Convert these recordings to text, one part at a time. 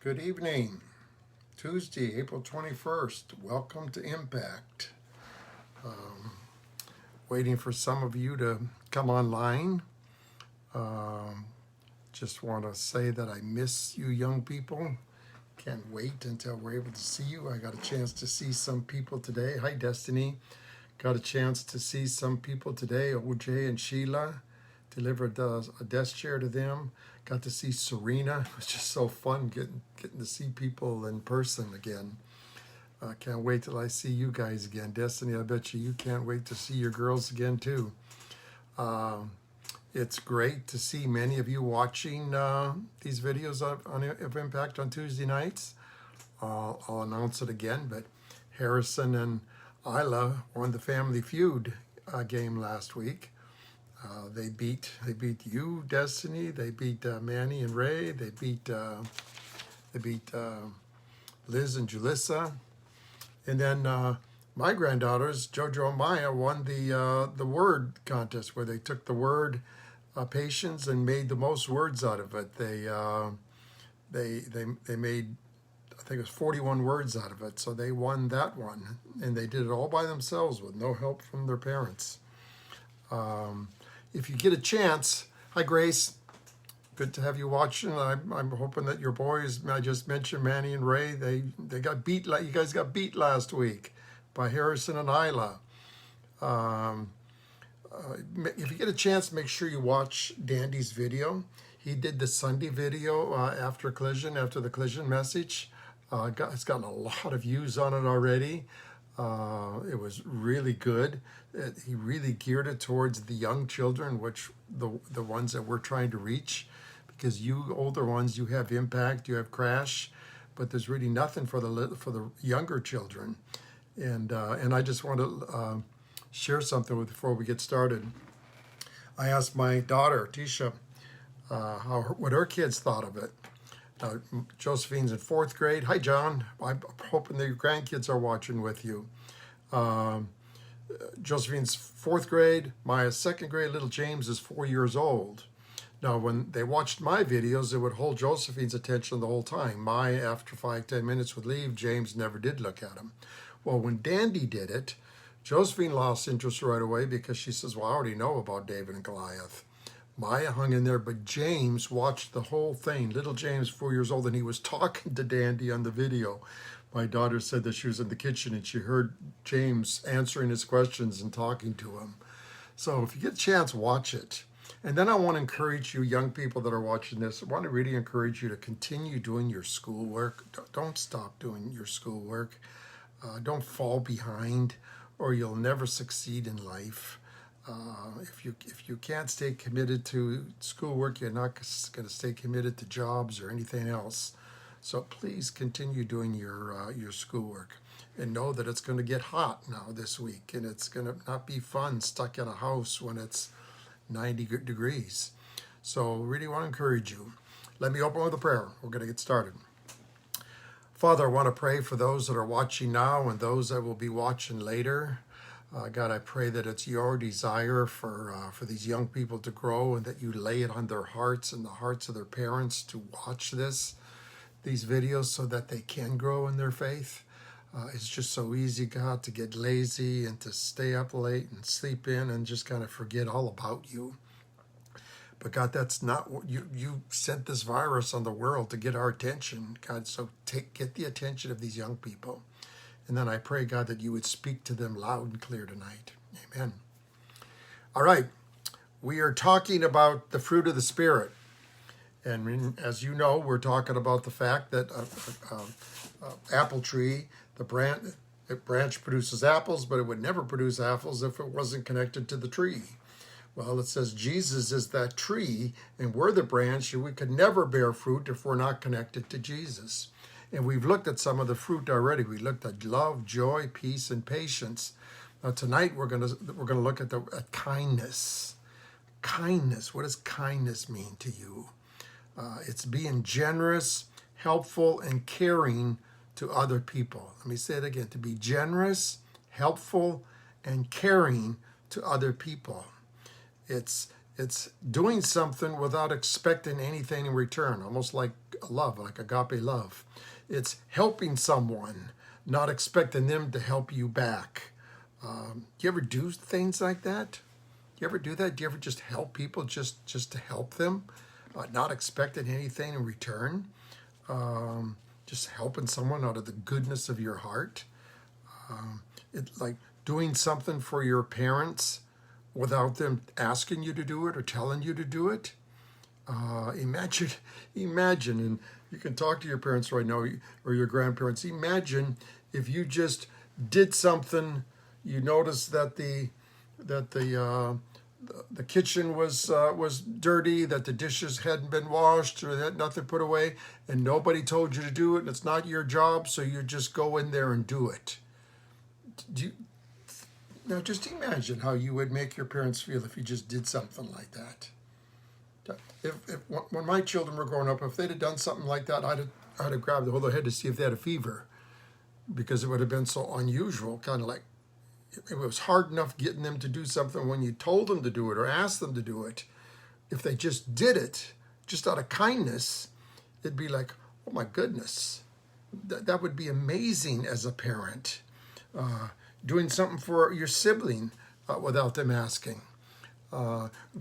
Good evening. Tuesday, April 21st. Welcome to Impact. Waiting for some of you to come online. Just want to say that I miss you young people. Can't wait until we're able to see you. I got a chance to see some people today. Hi, Destiny. Got a chance to see some people today. OJ and Sheila delivered a desk chair to them. Got to see Serena. It was just so fun getting to see people in person again. Can't wait till I see you guys again. Destiny, I bet you can't wait to see your girls again too. It's great to see many of you watching these videos of Impact on Tuesday nights. I'll announce it again, but Harrison and Isla won the Family Feud game last week. They beat you, Destiny. They beat Manny and Ray. They beat Liz and Julissa. And then my granddaughters, Jojo and Maya, won the word contest where they took the word patience and made the most words out of it. They made, I think it was 41 words out of it. So they won that one, and they did it all by themselves with no help from their parents. If you get a chance, hi Grace, good to have you watching. I'm hoping that your boys, I just mentioned Manny and Ray, they got beat. You guys got beat last week by Harrison and Isla. If you get a chance, make sure you watch Dandy's video. He did the Sunday video after the collision message. It's gotten a lot of views on it already. It was really good. He really geared it towards the young children, which the ones that we're trying to reach, because you older ones, you have Impact, you have Crash, but there's really nothing for the younger children. And I just want to share something before we get started. I asked my daughter Tisha what her kids thought of it. Josephine's in 4th grade. Hi, John. I'm hoping that your grandkids are watching with you. Josephine's 4th grade. Maya's 2nd grade. Little James is 4 years old. Now, when they watched my videos, it would hold Josephine's attention the whole time. Maya, after 5-10 minutes, would leave. James never did look at him. Well, when Dandy did it, Josephine lost interest right away because she says, well, I already know about David and Goliath. Maya hung in there, but James watched the whole thing. Little James, 4 years old, and he was talking to Dandy on the video. My daughter said that she was in the kitchen and she heard James answering his questions and talking to him. So if you get a chance, watch it. And then I want to encourage you young people that are watching this, I want to really encourage you to continue doing your schoolwork. Don't stop doing your schoolwork. Don't fall behind, or you'll never succeed in life. If you can't stay committed to schoolwork, you're not going to stay committed to jobs or anything else. So please continue doing your schoolwork, and know that it's going to get hot now this week, and it's going to not be fun stuck in a house when it's 90 degrees. So really want to encourage you. Let me open with a prayer. We're going to get started. Father, I want to pray for those that are watching now and those that will be watching later. God, I pray that it's your desire for these young people to grow, and that you lay it on their hearts and the hearts of their parents to watch these videos so that they can grow in their faith. It's just so easy, God, to get lazy and to stay up late and sleep in and just kind of forget all about you. But God, that's not what you sent this virus on the world to get our attention, God. So get the attention of these young people. And then I pray, God, that you would speak to them loud and clear tonight. Amen. All right. We are talking about the fruit of the Spirit. And as you know, we're talking about the fact that apple tree, the branch produces apples, but it would never produce apples if it wasn't connected to the tree. Well, it says Jesus is that tree, and we're the branch, and we could never bear fruit if we're not connected to Jesus. And we've looked at some of the fruit already. We looked at love, joy, peace, and patience. Now tonight we're going to look at kindness. Kindness. What does kindness mean to you? It's being generous, helpful, and caring to other people. Let me say it again. To be generous, helpful, and caring to other people. It's It's doing something without expecting anything in return, almost like love, like agape love. It's helping someone, not expecting them to help you back. Do you ever do things like that? Do you ever do that? Do you ever just help people just to help them, not expecting anything in return? Just helping someone out of the goodness of your heart. It's like doing something for your parents without them asking you to do it or telling you to do it. Imagine, and you can talk to your parents right now or your grandparents. Imagine if you just did something. You noticed that the kitchen was dirty, that the dishes hadn't been washed, or had nothing put away, and nobody told you to do it, and it's not your job, so you just go in there and do it. Now just imagine how you would make your parents feel if you just did something like that. When my children were growing up, if they'd have done something like that, I'd have grabbed the whole of their head to see if they had a fever, because it would have been so unusual, kind of like, it was hard enough getting them to do something when you told them to do it or asked them to do it. If they just did it, just out of kindness, it'd be like, oh my goodness, that would be amazing as a parent. Doing something for your sibling without them asking.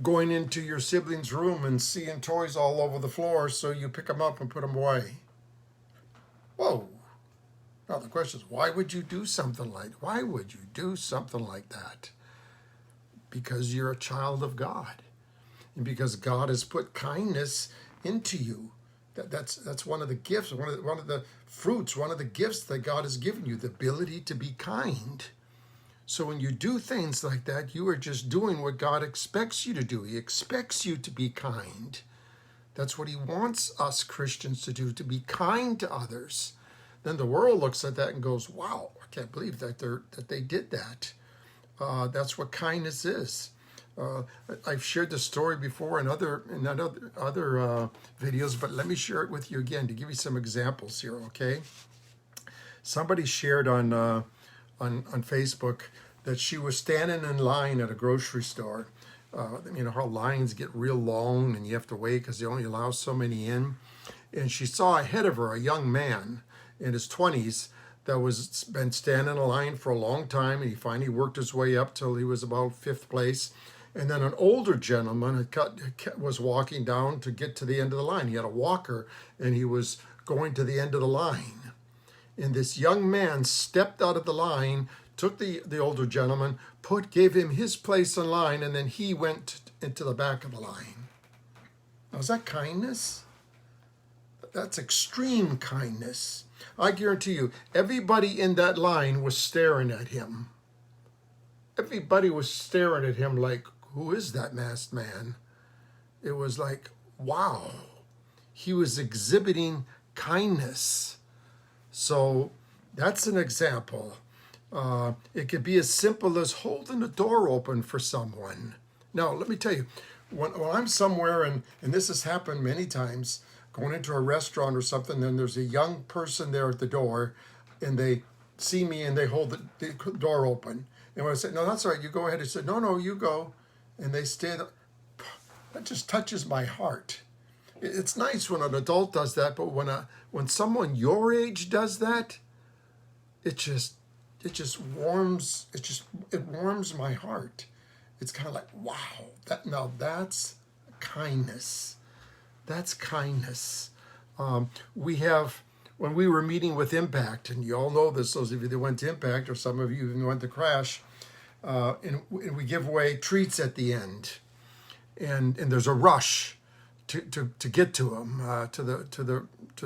Going into your sibling's room and seeing toys all over the floor, so you pick them up and put them away. Whoa. Now the question is, why would you do something like that? Because you're a child of God, and because God has put kindness into you. That's one of the gifts, one of the fruits, one of the gifts that God has given you, the ability to be kind. So when you do things like that, you are just doing what God expects you to do. He expects you to be kind. That's what he wants us Christians to do, to be kind to others. Then the world looks at that and goes, wow, I can't believe that they did that. That's what kindness is. I've shared this story before in other videos, but let me share it with you again to give you some examples here, okay? Somebody shared on Facebook that she was standing in line at a grocery store. How lines get real long and you have to wait because they only allow so many in. And she saw ahead of her a young man in his 20s that was been standing in a line for a long time, and he finally worked his way up till he was about fifth place. And then an older gentleman was walking down to get to the end of the line. He had a walker, and he was going to the end of the line. And this young man stepped out of the line, took the older gentleman, gave him his place in line, and then he went into the back of the line. Now, is that kindness? That's extreme kindness. I guarantee you, everybody in that line was staring at him. Everybody was staring at him like, who is that masked man? It was like, wow. He was exhibiting kindness. So that's an example. It could be as simple as holding the door open for someone. Now, let me tell you, when I'm somewhere, and this has happened many times, going into a restaurant or something, then there's a young person there at the door, and they see me and they hold the door open. And when I say, no, that's all right, you go ahead. I said, no, you go. And they stay there. That just touches my heart. It's nice when an adult does that, but when someone your age does that, it warms my heart. It's kind of like, wow, that's kindness. That's kindness. When we were meeting with Impact, and you all know this, those of you that went to Impact, or some of you even went to Crash, and we give away treats at the end, and there's a rush to get to them, to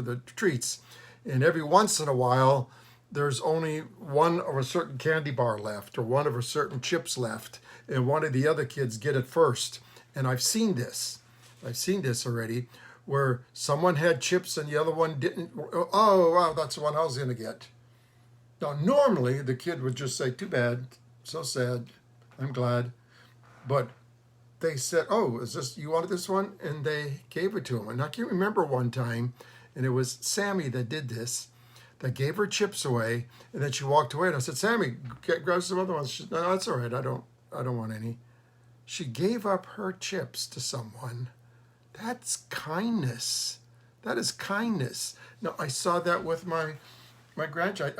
the treats, and every once in a while, there's only one of a certain candy bar left, or one of a certain chips left, and one of the other kids get it first. And I've seen this already, where someone had chips and the other one didn't. Oh, wow, that's the one I was going to get. Now, normally the kid would just say, too bad, so sad, I'm glad. But they said, oh, you wanted this one? And they gave it to him. And I can remember one time, and it was Sammy that did this, that gave her chips away, and then she walked away. And I said, Sammy, grab some other ones. She said, no, that's all right, I don't want any. She gave up her chips to someone. That's kindness. That is kindness. Now, I saw that with my grandchild.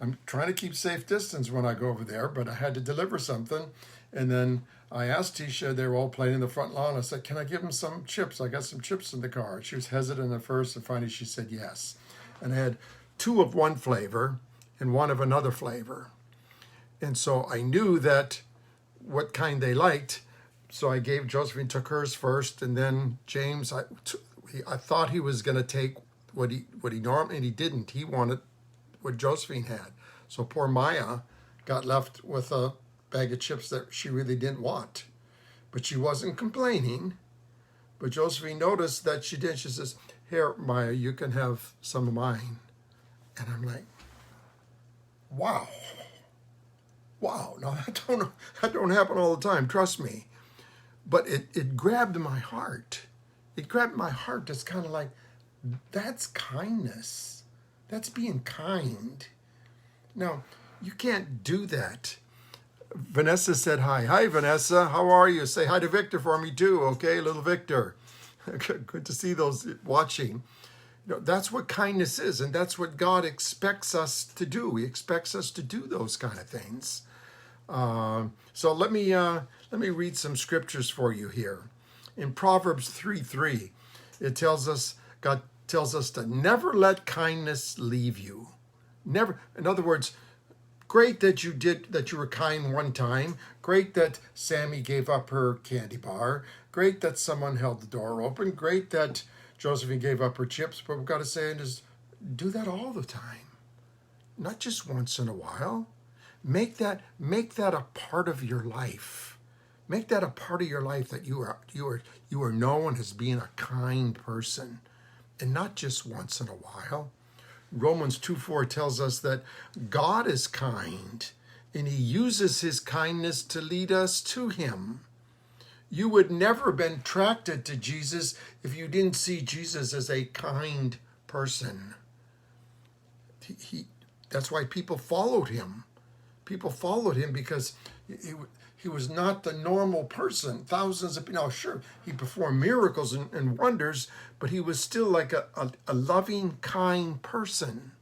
I'm trying to keep safe distance when I go over there, but I had to deliver something. And then I asked Tisha, they were all playing in the front lawn. I said, can I give them some chips? I got some chips in the car. She was hesitant at first, and finally she said yes. And I had 2 of one flavor and 1 of another flavor. And so I knew that what kind they liked. So I gave Josephine, took hers first, and then James, I thought he was going to take what he normally, and he didn't. He wanted what Josephine had. So poor Maya got left with a bag of chips that she really didn't want. But she wasn't complaining. But Josephine noticed that she did. She says, here, Maya, you can have some of mine. And I'm like, wow. Wow. Now, that don't happen all the time, trust me. But it grabbed my heart. It grabbed my heart. It's kind of like, that's kindness. That's being kind. Now, you can't do that. Vanessa said hi. Hi, Vanessa. How are you? Say hi to Victor for me too, okay? Little Victor. Good to see those watching. That's what kindness is, and that's what God expects us to do. He expects us to do those kind of things. So let me read some scriptures for you here. In Proverbs 3:3, God tells us to never let kindness leave you. Never. In other words, great that you were kind one time. Great that Sammy gave up her candy bar. Great that someone held the door open. Great that Josephine gave up her chips. But we've got to say is do that all the time, not just once in a while. Make that a part of your life. Make that a part of your life that you are known as being a kind person, and not just once in a while. Romans 2:4 tells us that God is kind, and he uses his kindness to lead us to him. You would never have been attracted to Jesus if you didn't see Jesus as a kind person. That's why people followed him. People followed him because he was not the normal person. Thousands of people, now sure, he performed miracles and wonders, but he was still like a loving, kind person.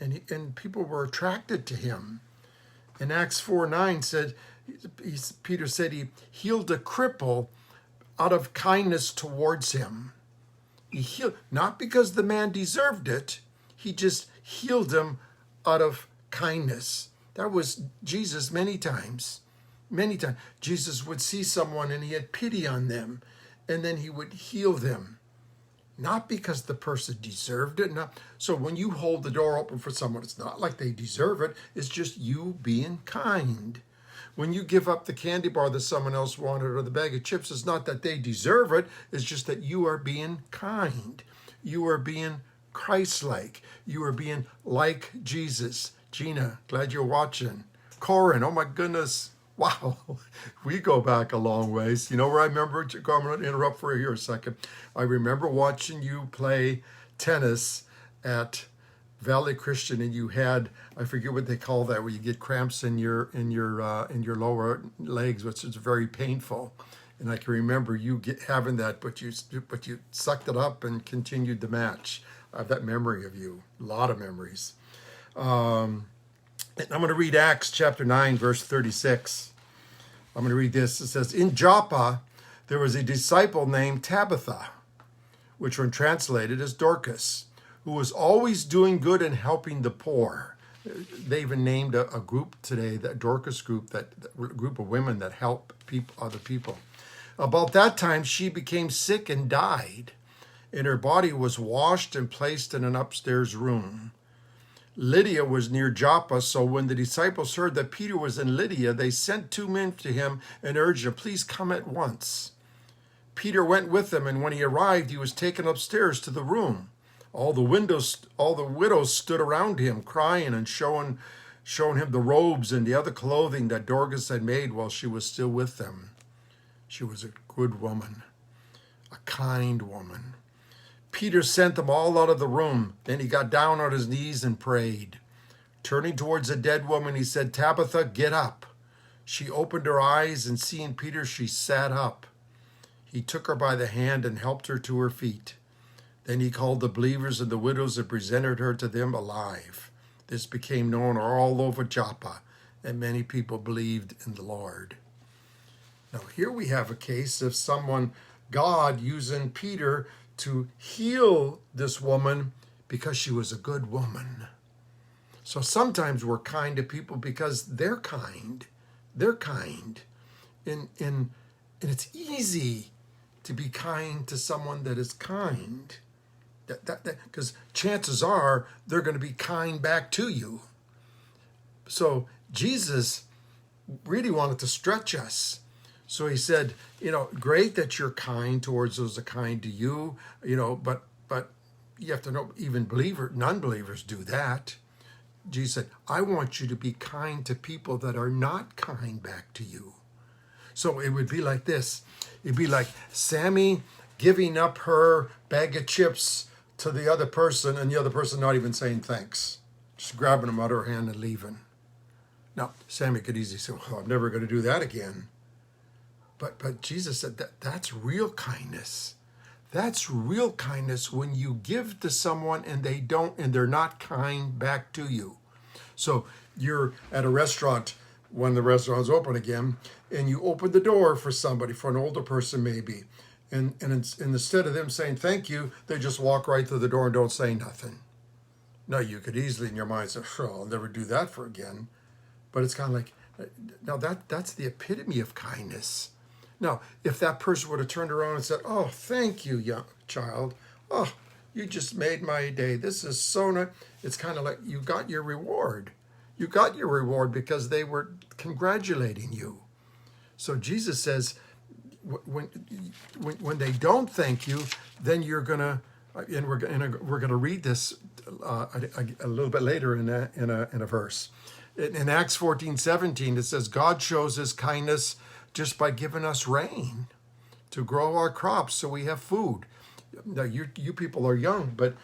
And people were attracted to him. In Acts 4:9 said, Peter said he healed a cripple out of kindness towards him. He healed, not because the man deserved it, he just healed him out of kindness. That was Jesus many times. Many times. Jesus would see someone and he had pity on them, and then he would heal them. Not because the person deserved it. So when you hold the door open for someone, it's not like they deserve it. It's just you being kind. When you give up the candy bar that someone else wanted or the bag of chips, it's not that they deserve it. It's just that you are being kind. You are being Christ-like. You are being like Jesus. Gina, glad you're watching. Corin, oh my goodness. Wow, we go back a long ways. You know where I remember, I'm going to interrupt for here a second. I remember watching you play tennis at Valley Christian, and you had, I forget what they call that, where you get cramps in your lower legs, which is very painful. And I can remember you having that, but you sucked it up and continued the match. I have that memory of you, a lot of memories. I'm going to read Acts chapter 9, verse 36. I'm going to read this. It says, in Joppa, there was a disciple named Tabitha, which when translated as Dorcas, who was always doing good and helping the poor. They even named a group today, that Dorcas group, that group of women that help other people. About that time, she became sick and died, and her body was washed and placed in an upstairs room. Lydia was near Joppa, so when the disciples heard that Peter was in Lydia, they sent 2 men to him and urged him, please come at once. Peter went with them, and when he arrived, he was taken upstairs to the room. All the widows stood around him, crying and showing him the robes and the other clothing that Dorcas had made while she was still with them. She was a good woman, a kind woman. Peter sent them all out of the room. Then he got down on his knees and prayed. Turning towards the dead woman, he said, Tabitha, get up. She opened her eyes, and seeing Peter, she sat up. He took her by the hand and helped her to her feet. Then he called the believers and the widows and presented her to them alive. This became known all over Joppa, and many people believed in the Lord. Now, here we have a case of someone, God using Peter to heal this woman because she was a good woman. So sometimes we're kind to people because they're kind. They're kind. And it's easy to be kind to someone that is kind. Because chances are they're going to be kind back to you. So Jesus really wanted to stretch us. So he said, great that you're kind towards those that are kind to you, but you have to know even non-believers do that. Jesus said, I want you to be kind to people that are not kind back to you. So it would be like this. It'd be like Sammy giving up her bag of chips to the other person, and the other person not even saying thanks, just grabbing them out of her hand and leaving. Now, Sammy could easily say, well, I'm never going to do that again. But Jesus said that's real kindness. That's real kindness when you give to someone and they're not kind back to you. So you're at a restaurant when the restaurant's open again, and you open the door for somebody, for an older person maybe. And instead of them saying thank you, they just walk right through the door and don't say nothing. Now, you could easily in your mind say, I'll never do that for again. But it's kind of like, now that's the epitome of kindness. Now, if that person would have turned around and said, oh, thank you, young child. Oh, you just made my day. This is so nice. It's kind of like you got your reward. You got your reward because they were congratulating you. So Jesus says, when they don't thank you, then you're gonna, and we're gonna read this a little bit later in a verse. In Acts 14:17, it says, God shows his kindness just by giving us rain to grow our crops so we have food. Now, you people are young, but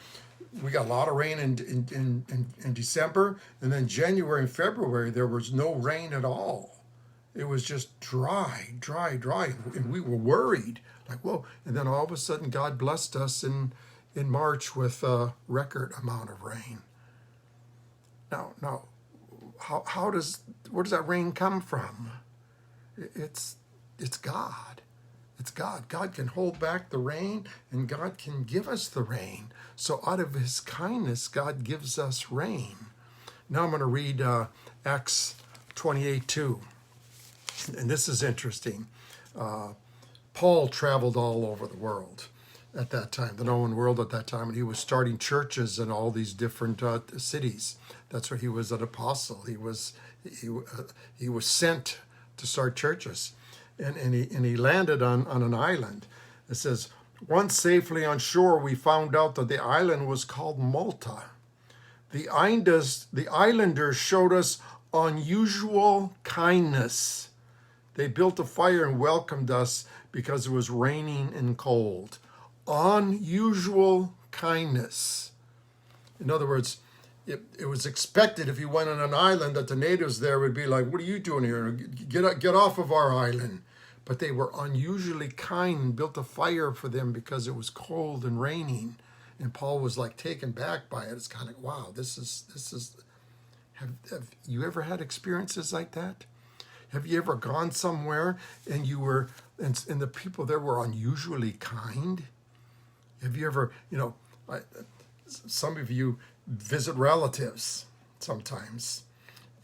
we got a lot of rain in December, and then January and February, there was no rain at all. It was just dry, and we were worried, like, whoa. And then all of a sudden, God blessed us in March with a record amount of rain. Now, where does that rain come from? It's God. It's God. God can hold back the rain, and God can give us the rain. So out of his kindness, God gives us rain. Now I'm going to read Acts 28:2. And this is interesting. Paul traveled all over the world at that time, the known world at that time, and he was starting churches in all these different cities. That's where he was an apostle. He was sent to start churches, and he landed on an island. It says, once safely on shore, we found out that the island was called Malta. The islanders showed us unusual kindness. They built a fire and welcomed us because it was raining and cold. Unusual kindness. In other words, it was expected if you went on an island that the natives there would be like, what are you doing here? Get off of our island. But they were unusually kind and built a fire for them because it was cold and raining. And Paul was like taken back by it. It's kind of, wow, this is, have you ever had experiences like that? Have you ever gone somewhere and and the people there were unusually kind? Have you ever, some of you visit relatives sometimes.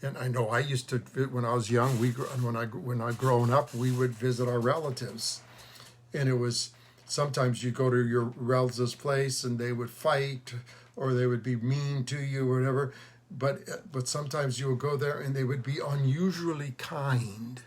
And I know I used to, when I was young, when I grown up, we would visit our relatives. And it was, sometimes you go to your relative's place and they would fight or they would be mean to you or whatever. But sometimes you would go there and they would be unusually kind,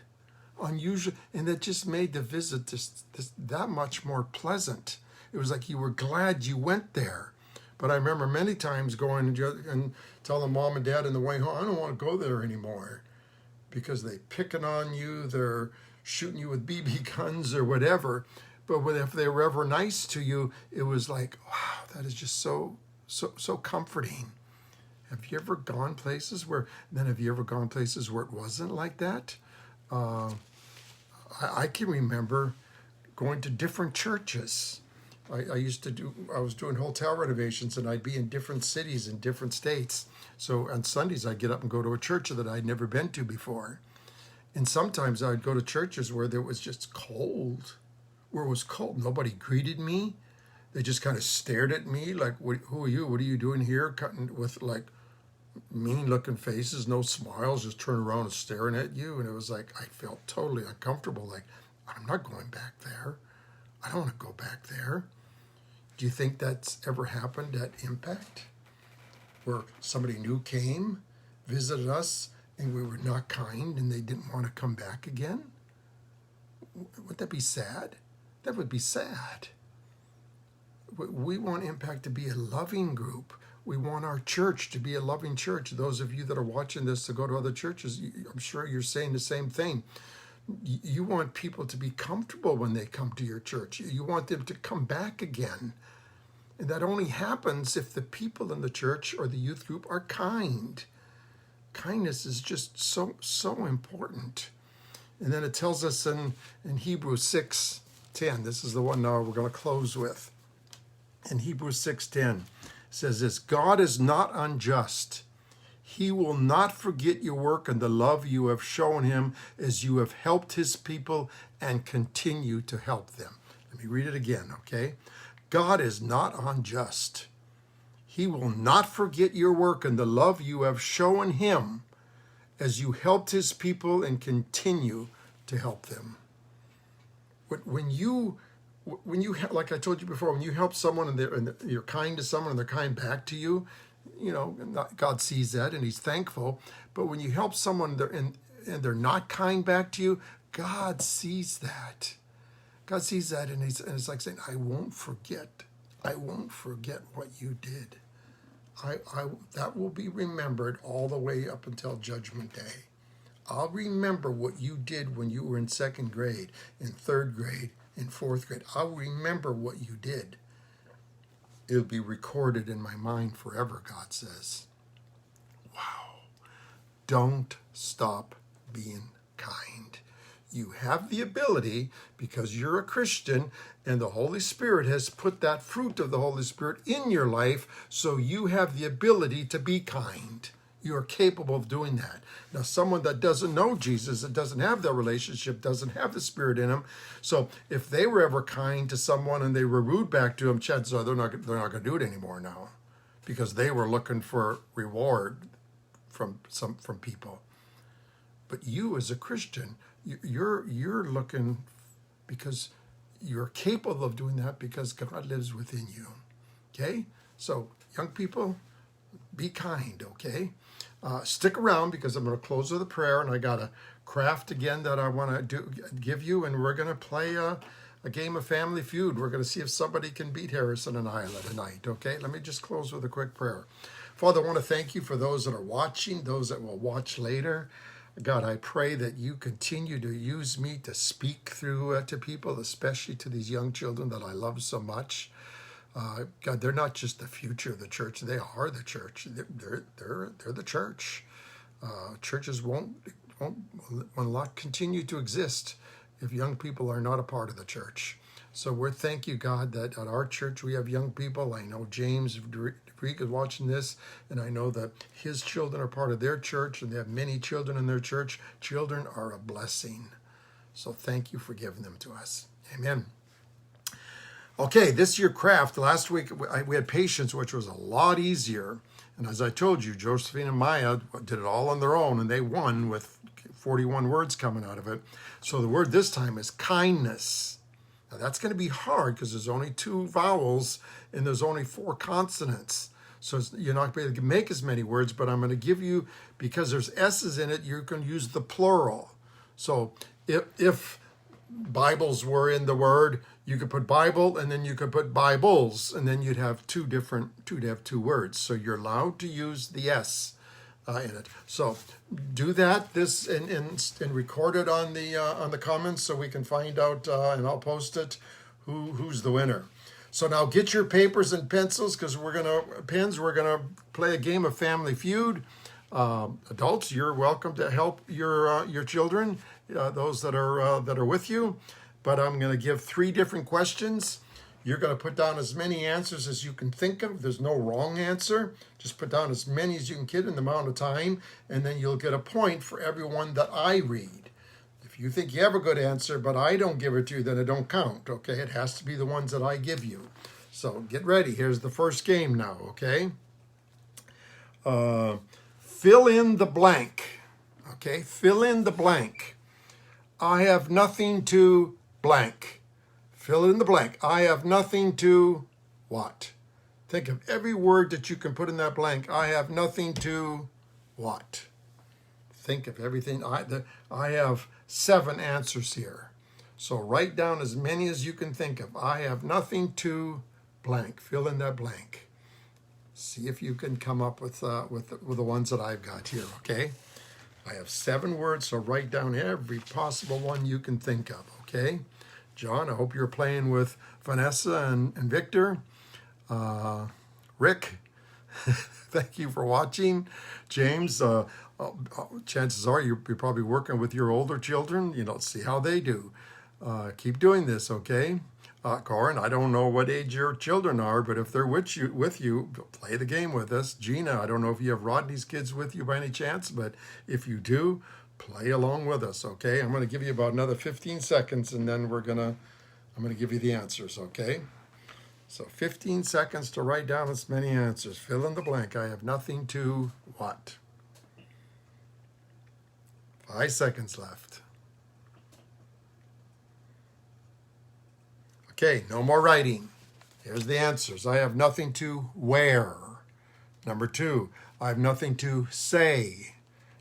and that just made the visit just that much more pleasant. It was like you were glad you went there. But I remember many times going and telling mom and dad on the way home, I don't want to go there anymore because they picking on you, they're shooting you with BB guns or whatever. But if they were ever nice to you, it was like, wow, that is just so comforting. Have you ever gone places where it wasn't like that? I can remember going to different churches. I was doing hotel renovations, and I'd be in different cities in different states. So on Sundays, I'd get up and go to a church that I'd never been to before. And sometimes I'd go to churches where there was just cold, where it was cold. Nobody greeted me. They just kind of stared at me like, who are you? What are you doing here? Cutting with like mean looking faces, no smiles, just turn around and staring at you. And it was like, I felt totally uncomfortable. Like, I'm not going back there. I don't want to go back there. Do you think that's ever happened at Impact? Where somebody new came, visited us, and we were not kind and they didn't want to come back again? Would that be sad? That would be sad. We want Impact to be a loving group. We want our church to be a loving church. Those of you that are watching this to go to other churches, I'm sure you're saying the same thing. You want people to be comfortable when they come to your church. You want them to come back again. And that only happens if the people in the church or the youth group are kind. Kindness is just so important. And then it tells us in Hebrews 6:10, this is the one now we're going to close with. In Hebrews 6:10, it says this, God is not unjust. He will not forget your work and the love you have shown him as you have helped his people and continue to help them. Let me read it again, okay? God is not unjust. He will not forget your work and the love you have shown him as you helped his people and continue to help them. When you like I told you before, when you help someone and you're kind to someone and they're kind back to you, God sees that and he's thankful. But when you help someone and they're not kind back to you, God sees that. God sees that and it's like saying, I won't forget what you did. That will be remembered all the way up until Judgment Day. I'll remember what you did when you were in second grade, in third grade, in fourth grade. I'll remember what you did. It'll be recorded in my mind forever, God says. Wow. Don't stop being kind. You have the ability, because you're a Christian and the Holy Spirit has put that fruit of the Holy Spirit in your life, so you have the ability to be kind. You are capable of doing that. Now, someone that doesn't know Jesus, that doesn't have that relationship, doesn't have the Spirit in them. So if they were ever kind to someone and they were rude back to them, chances are they're not going to do it anymore now, because they were looking for reward from people. But you, as a Christian, you're looking because you're capable of doing that because God lives within you. Okay? So, young people, be kind, okay? Stick around because I'm going to close with a prayer, and I got a craft again that I want to give you, and we're going to play a game of Family Feud. We're going to see if somebody can beat Harrison and Isla tonight, okay? Let me just close with a quick prayer. Father, I want to thank you for those that are watching, those that will watch later. God, I pray that you continue to use me to speak through to people, especially to these young children that I love so much. God, they're not just the future of the church; they are the church. They're the church. Churches won't not continue to exist if young people are not a part of the church. So we're thank you, God, that at our church we have young people. I know James Freak is watching this, and I know that his children are part of their church, and they have many children in their church. Children are a blessing. So thank you for giving them to us. Amen. Okay, this is your craft. Last week we had patience, which was a lot easier. And as I told you, Josephine and Maya did it all on their own, and they won with 41 words coming out of it. So the word this time is kindness. Now that's going to be hard because there's only 2 vowels and there's only 4 consonants. So you're not going to be able to make as many words, but I'm going to give you, because there's S's in it, you can use the plural. So if Bibles were in the word, you could put Bible and then you could put Bibles, and then you'd have two words. So you're allowed to use the S in it. So do that and record it on the comments so we can find out, and I'll post it who's the winner. So now get your papers and pencils because we're gonna play a game of Family Feud. Adults, you're welcome to help your children. those that are with you. But I'm going to give 3 different questions. You're going to put down as many answers as you can think of. There's no wrong answer. Just put down as many as you can get in the amount of time, and then you'll get a point for every one that I read. If you think you have a good answer, but I don't give it to you, then it don't count, okay? It has to be the ones that I give you. So get ready. Here's the first game now, okay? Fill in the blank, okay? Fill in the blank. I have nothing to blank. Fill in the blank. I have nothing to what? Think of every word that you can put in that blank. I have nothing to what? Think of everything. I have 7 answers here. So write down as many as you can think of. I have nothing to blank. Fill in that blank. See if you can come up with the ones that I've got here, okay? I have 7 words, so write down every possible one you can think of, okay? John, I hope you're playing with Vanessa and Victor. Rick, thank you for watching. James, chances are you're probably working with your older children. You know, see how they do. Keep doing this, okay? Corin, I don't know what age your children are, but if they're with you, play the game with us. Gina, I don't know if you have Rodney's kids with you by any chance, but if you do, play along with us, okay? I'm going to give you about another 15 seconds, and then I'm going to give you the answers, okay? So 15 seconds to write down as many answers. Fill in the blank. I have nothing to what? 5 seconds left. Okay, no more writing. Here's the answers. I have nothing to wear. Number 2, I have nothing to say.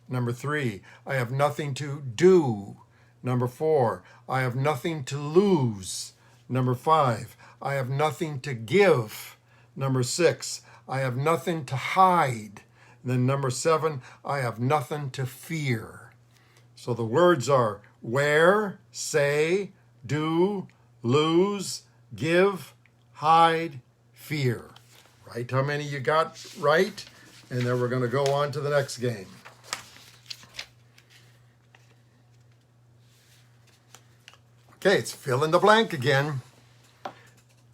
Number 3, I have nothing to do. Number 4, I have nothing to lose. Number 5, I have nothing to give. Number 6, I have nothing to hide. Then number 7, I have nothing to fear. So the words are wear, say, do, lose, give, hide, fear. Right? How many you got right? And then we're going to go on to the next game. Okay, it's fill in the blank again.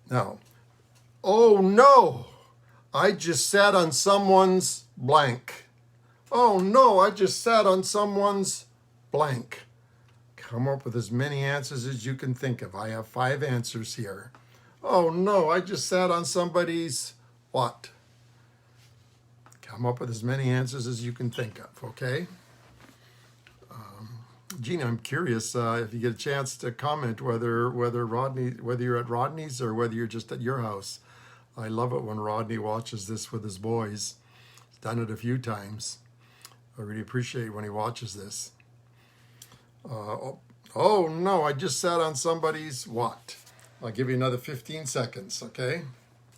Now, oh no, I just sat on someone's blank. Oh no, I just sat on someone's blank. Come up with as many answers as you can think of. I have 5 answers here. Oh no, I just sat on somebody's what? Come up with as many answers as you can think of, okay? Gina, I'm curious if you get a chance to comment whether you're at Rodney's or whether you're just at your house. I love it when Rodney watches this with his boys. He's done it a few times. I really appreciate when he watches this. Oh no, I just sat on somebody's what? I'll give you another 15 seconds, okay,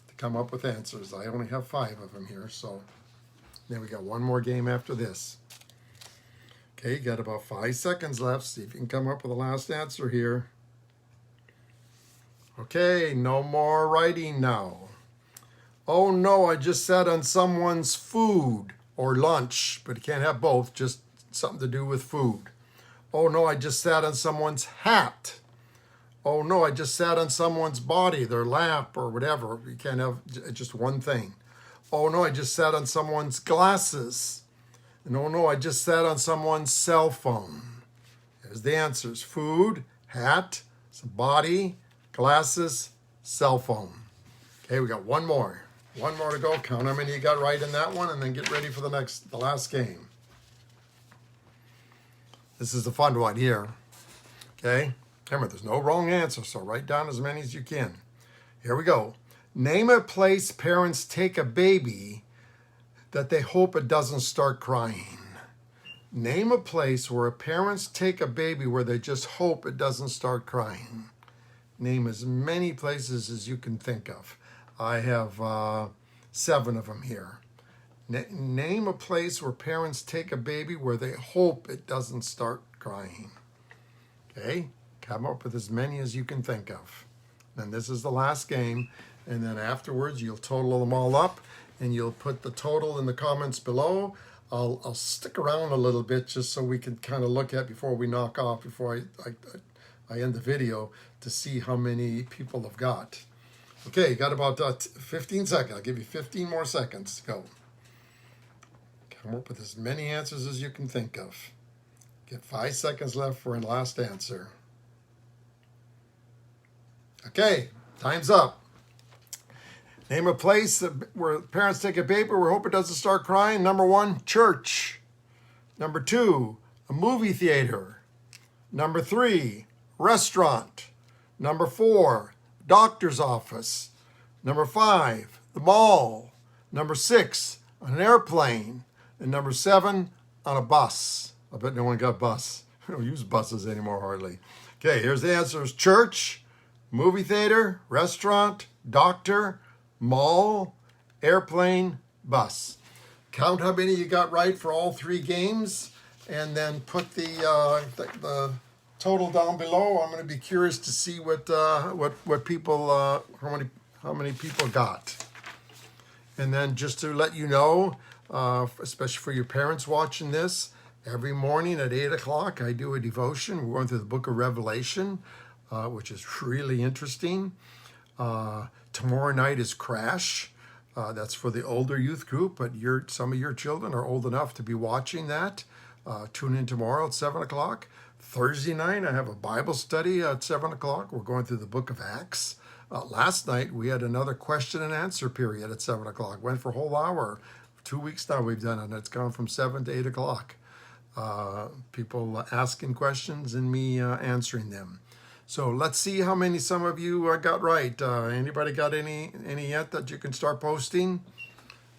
to come up with answers. I only have 5 of them here, so then we got one more game after this. Okay, you got about 5 seconds left. See if you can come up with the last answer here. Okay, no more writing now. Oh no, I just sat on someone's food or lunch, but you can't have both, just something to do with food. Oh no, I just sat on someone's hat. Oh no, I just sat on someone's body, their lap or whatever. You can't have just one thing. Oh no, I just sat on someone's glasses. And oh no, I just sat on someone's cell phone. There's the answers. Food, hat, some body, glasses, cell phone. Okay, we got one more. One more to go. Count how many you got right in that one and then get ready for the last game. This is the fun one here. Okay? Remember, there's no wrong answer, so write down as many as you can. Here we go. Name a place parents take a baby that they hope it doesn't start crying. Name a place where parents take a baby where they just hope it doesn't start crying. Name as many places as you can think of. I have 7 of them here. Name a place where parents take a baby where they hope it doesn't start crying. Okay? Come up with as many as you can think of. Then this is the last game, and then afterwards you'll total them all up, and you'll put the total in the comments below. I'll stick around a little bit just so we can kind of look at before we knock off, before I end the video, to see how many people have got. Okay, got about 15 seconds. I'll give you 15 more seconds to go. Come up with as many answers as you can think of. Get 5 seconds left for a last answer. Okay, time's up. Name a place where parents take a baby. We hope it doesn't start crying. Number 1, church. Number 2, a movie theater. Number 3, restaurant. Number 4, doctor's office. Number 5, the mall. Number 6, on an airplane. And number 7, on a bus. I bet no one got bus. We don't use buses anymore hardly. Okay, here's the answers. Church, movie theater, restaurant, doctor, mall, airplane, bus. Count how many you got right for all 3 games, and then put the total down below. I'm going to be curious to see what people how many people got. And then just to let you know, especially for your parents watching this, every morning at 8 o'clock I do a devotion. We're going through the book of Revelation, which is really interesting. Tomorrow night is Crash. That's for the older youth group, but some of your children are old enough to be watching that. Tune in tomorrow at 7 o'clock. Thursday night, I have a Bible study at 7 o'clock. We're going through the book of Acts. Last night, we had another question and answer period at 7 o'clock. Went for a whole hour. 2 weeks now we've done it, and it's gone from 7 to 8 o'clock. People asking questions and me answering them. So let's see how many some of you got right. Anybody got any yet that you can start posting?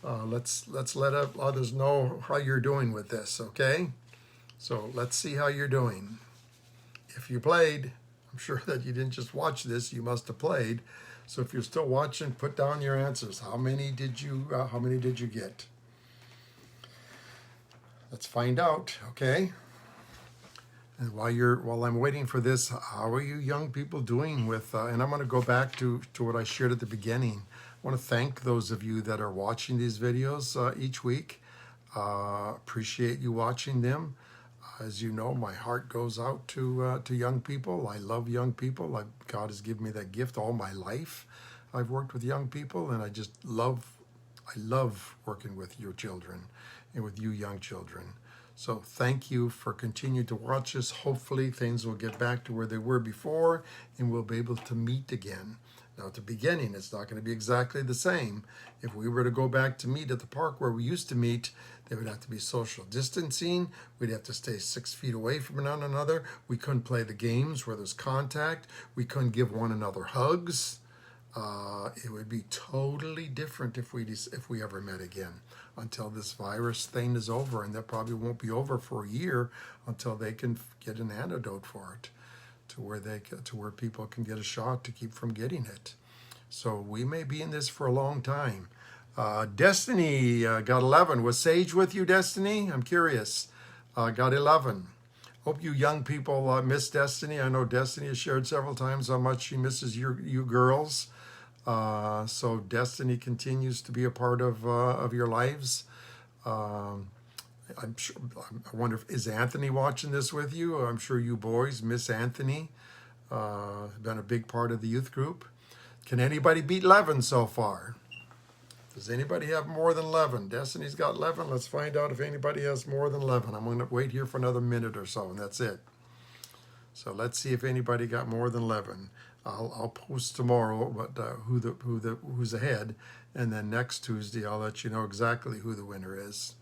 Let's let others know how you're doing with this, okay? So let's see how you're doing. If you played, I'm sure that you didn't just watch this, you must have played. So if you're still watching, put down your answers. How many did you get? Let's find out, okay? And while I'm waiting for this, how are you young people doing with, and I'm going to go back to what I shared at the beginning. I want to thank those of you that are watching these videos each week. Appreciate you watching them. As you know, my heart goes out to young people. I love young people. God has given me that gift all my life. I've worked with young people, and I love working with your children and with you young children. So thank you for continuing to watch us. Hopefully things will get back to where they were before, and we'll be able to meet again. Now at the beginning, it's not going to be exactly the same. If we were to go back to meet at the park where we used to meet, there would have to be social distancing. We'd have to stay 6 feet away from one another. We couldn't play the games where there's contact. We couldn't give one another hugs. It would be totally different if we ever met again, until this virus thing is over, and that probably won't be over for a year until they can get an antidote for it, to where people can get a shot to keep from getting it. So we may be in this for a long time. Destiny got 11. Was Sage with you, Destiny? I'm curious. Got 11. Hope you young people miss Destiny. I know Destiny has shared several times how much she misses you girls. So Destiny continues to be a part of your lives. I'm sure. I wonder is Anthony watching this with you? I'm sure you boys miss Anthony. Been a big part of the youth group. Can anybody beat 11 so far? Does anybody have more than 11? Destiny's got 11. Let's find out if anybody has more than 11. I'm going to wait here for another minute or so, and that's it. So let's see if anybody got more than 11. I'll post tomorrow, but who's ahead, and then next Tuesday I'll let you know exactly who the winner is.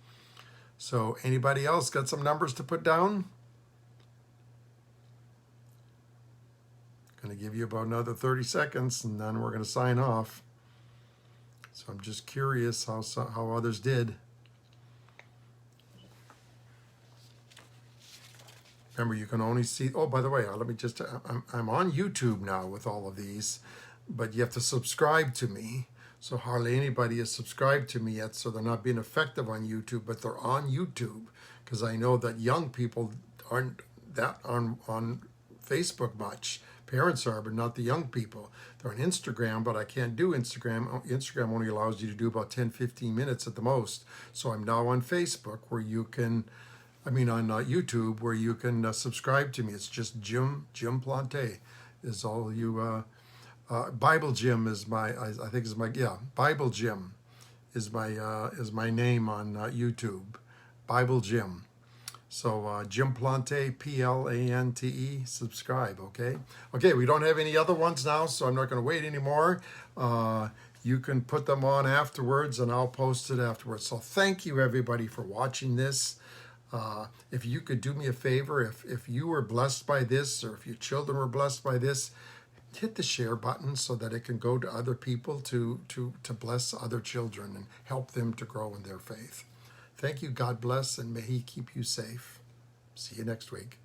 So anybody else got some numbers to put down? Going to give you about another 30 seconds, and then we're going to sign off. So I'm just curious how others did. Remember, you can only see, oh, by the way, let me just, I'm on YouTube now with all of these, but you have to subscribe to me. So hardly anybody has subscribed to me yet, so they're not being effective on YouTube, but they're on YouTube, because I know that young people aren't that on Facebook much, Parents are, but not the young people. They're on Instagram, but I can't do Instagram. Instagram only allows you to do about 10, 15 minutes at the most. So I'm now on Facebook where you can, on YouTube where you can subscribe to me. It's just Jim Plante is all you, Bible Jim is I think is my, yeah, Bible Jim is my name on YouTube, Bible Jim. So Jim Plante, Plante, subscribe, okay? Okay, we don't have any other ones now, so I'm not going to wait anymore. You can put them on afterwards, and I'll post it afterwards. So thank you, everybody, for watching this. If you could do me a favor, if you were blessed by this, or if your children were blessed by this, hit the share button so that it can go to other people to bless other children and help them to grow in their faith. Thank you. God bless, and may He keep you safe. See you next week.